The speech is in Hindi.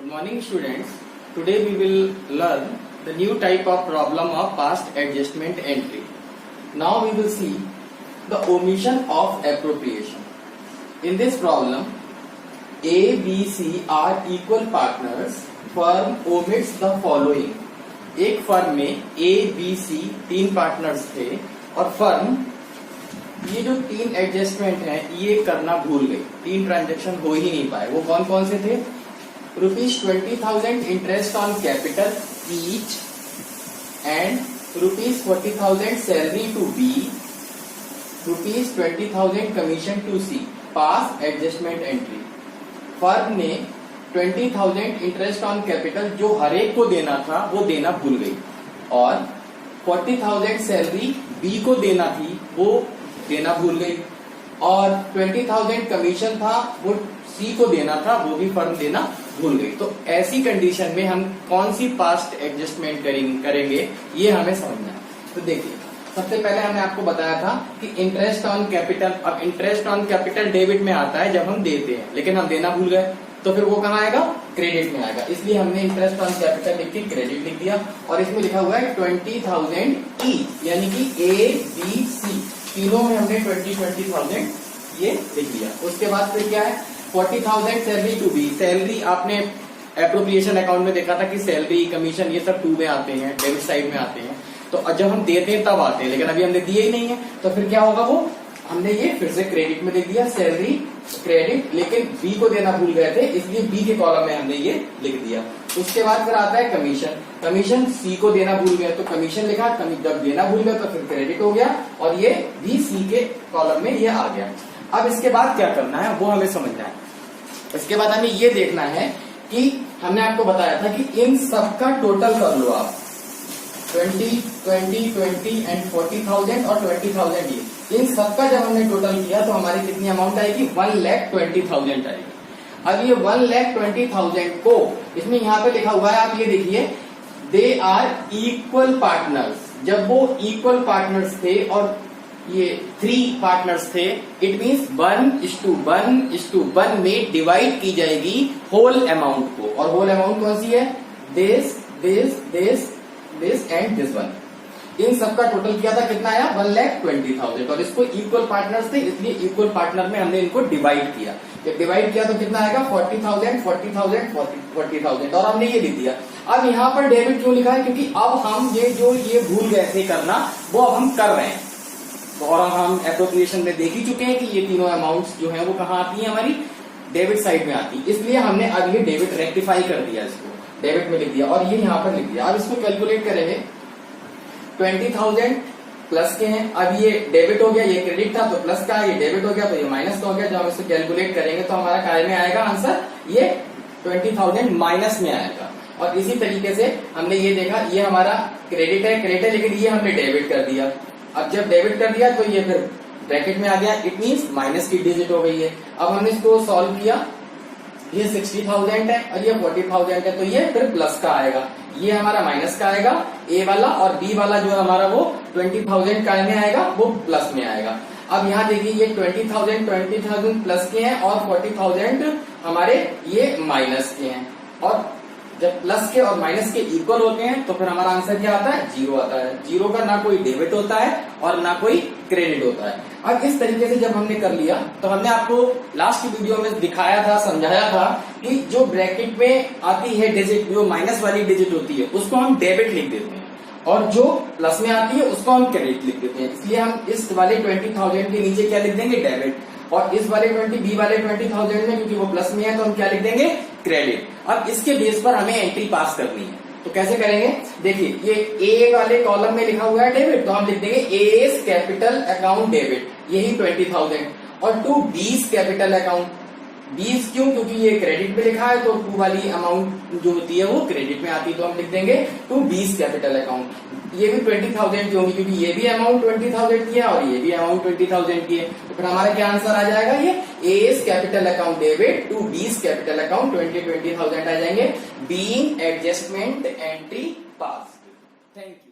Good morning students. Today we will learn the new type of problem of past adjustment entry. Now we will see the omission of appropriation. In this problem, A, B, C are equal partners. Firm omits the following. एक फर्म में A, B, C तीन पार्टनर्स थे और फर्म ये जो तीन एडजस्टमेंट हैं ये करना भूल गई, तीन ट्रांजेक्शन हो ही नहीं पाए। वो कौन कौन से थे? ₹20,000 interest on capital each and ₹40,000 salary to B, ₹20,000 commission to C. Pass adjustment entry. Firm ने 20,000 इंटरेस्ट ऑन कैपिटल जो हरेक को देना था वो देना भूल गई और 40,000 सैलरी बी को देना थी वो देना भूल गई और 20,000 कमीशन था वो सी को देना था वो भी फर्म देना भूल गई। तो ऐसी कंडीशन में हम कौन सी पास्ट एडजस्टमेंट करेंगे ये हमें समझना है। तो देखिए, सबसे पहले हमने आपको बताया था कि इंटरेस्ट ऑन कैपिटल, अब इंटरेस्ट ऑन कैपिटल डेबिट में आता है जब हम देते हैं, लेकिन हम देना भूल गए तो फिर वो कहाँ आएगा? क्रेडिट में आएगा। इसलिए हमने इंटरेस्ट ऑन कैपिटल लिख के क्रेडिट लिख दिया और इसमें लिखा हुआ है 20,000 ईच, यानी कि ए बी सी तीनों में हमने 20,000 ये लिख दिया। उसके बाद फिर क्या है? 40,000 सैलरी टू बी। सैलरी आपने एप्रोप्रिएशन अकाउंट में देखा था कि सैलरी कमीशन ये सब टू में आते हैं, डेबिट साइड में आते हैं, तो जब हम देते हैं तब आते हैं, लेकिन अभी हमने दिए ही नहीं है तो फिर क्या होगा? वो हमने ये फिर से क्रेडिट में लिख दिया, सैलरी क्रेडिट, लेकिन बी को देना भूल गए थे इसलिए बी के कॉलम में हमने ये लिख दिया। उसके बाद फिर आता है कमीशन। कमीशन सी को देना भूल गए तो कमीशन लिखा, जब देना भूल गए तो फिर क्रेडिट हो गया और ये बी सी के कॉलम में ये आ गया। अब इसके बाद क्या करना है वो हमें समझना है। इसके बाद हमें ये देखना है कि हमने आपको बताया था कि इन सबका टोटल कर लो आप, 20, 20, 20 एंड 40,000 और 20,000 ये, इन सबका जब हमने टोटल किया तो हमारी कितनी अमाउंट आएगी? 1,20,000 आएगी। अब ये 1,20,000 को इसमें यहाँ पे लिखा हुआ है, आप ये देखिए, दे आर इक्वल पार्टनर्स। जब वो इक्वल पार्टनर्स थे और ये 3 पार्टनर्स थे, इट मीन्स 1:1:1 में डिवाइड की जाएगी होल अमाउंट को। और होल अमाउंट कौन सी है? This and this one. इन सबका टोटल किया था, कितना आया? 1,20,000। और इसको इक्वल पार्टनर्स थे इसलिए इक्वल पार्टनर में हमने इनको डिवाइड किया। जब डिवाइड किया तो कितना आएगा? 40,000, 40,000, 40,000 और हमने ये लिख दिया। अब यहाँ पर डेबिट क्यों लिखा है? क्योंकि अब हम ये भूल गए थे करना, वो अब हम कर रहे हैं। और हम एप्रोप्रिएशन में देख ही चुके हैं कि ये तीनों अमाउंट्स जो है वो कहाँ आती है? हमारी डेबिट साइड में आती है। इसलिए हमने अब ये डेबिट रेक्टिफाई कर दिया, इसको डेबिट में लिख दिया और ये यहाँ पर लिख दिया। अब इसको कैलकुलेट करेंगे, 20,000 प्लस के हैं, अब ये डेबिट हो गया, ये क्रेडिट था तो प्लस का, ये डेबिट हो गया तो ये माइनस का हो गया। जब हम इसको कैलकुलेट करेंगे तो हमारा काय में आएगा आंसर, ये 20,000 माइनस में आएगा। और इसी तरीके से हमने ये देखा, ये हमारा क्रेडिट है लेकिन ये हमने डेबिट कर दिया। अब जब डेबिट कर दिया तो ये फिर ब्रैकेट में आ गया, इट मीन्स माइनस की डिजिट हो गई है। अब हमने इसको सॉल्व किया, ये 60,000 है और ये 40,000 है तो ये फिर प्लस का आएगा, ये हमारा माइनस का आएगा ए वाला, और बी वाला जो हमारा वो 20,000 का में आएगा वो प्लस में आएगा। अब यहाँ देखिए, ये 20,000 प्लस के हैं और 40,000 हमारे ये माइनस के हैं। और जब प्लस के और माइनस के इक्वल होते हैं तो फिर हमारा आंसर क्या आता है? 0 आता है। 0 का ना कोई डेबिट होता है और ना कोई क्रेडिट होता है। अब इस तरीके से जब हमने कर लिया तो हमने आपको लास्ट वीडियो में दिखाया था, समझाया था कि जो ब्रैकेट में आती है डिजिट, जो माइनस वाली डिजिट होती है उसको हम डेबिट लिख देते हैं और जो प्लस में आती है उसको हम क्रेडिट लिख देते हैं। इसलिए हम इस वाले 20,000 के नीचे क्या लिख देंगे? डेबिट। और इस वाले बी वाले 20,000 में क्योंकि वो प्लस में है तो हम क्या लिख देंगे? क्रेडिट। अब इसके बेस पर हमें एंट्री पास करनी है, तो कैसे करेंगे? देखिए, ये ए वाले कॉलम में लिखा हुआ है डेबिट, तो हम लिख देंगे एस कैपिटल अकाउंट डेबिट, यही 20,000। और टू बीस कैपिटल अकाउंट, 20 क्यों? क्योंकि ये क्रेडिट में लिखा है तो 2 वाली अमाउंट जो होती है वो क्रेडिट में आती है, तो हम लिख देंगे टू 20 कैपिटल अकाउंट। ये भी 20,000 की होगी क्योंकि ये भी अमाउंट 20,000 की है और ये भी अमाउंट 20,000 की है, तो फिर हमारा क्या आंसर आ जाएगा? ये A's capital account debit to 20 capital account 20,000 आ जाएंगे। Being adjustment entry pass. Thank you.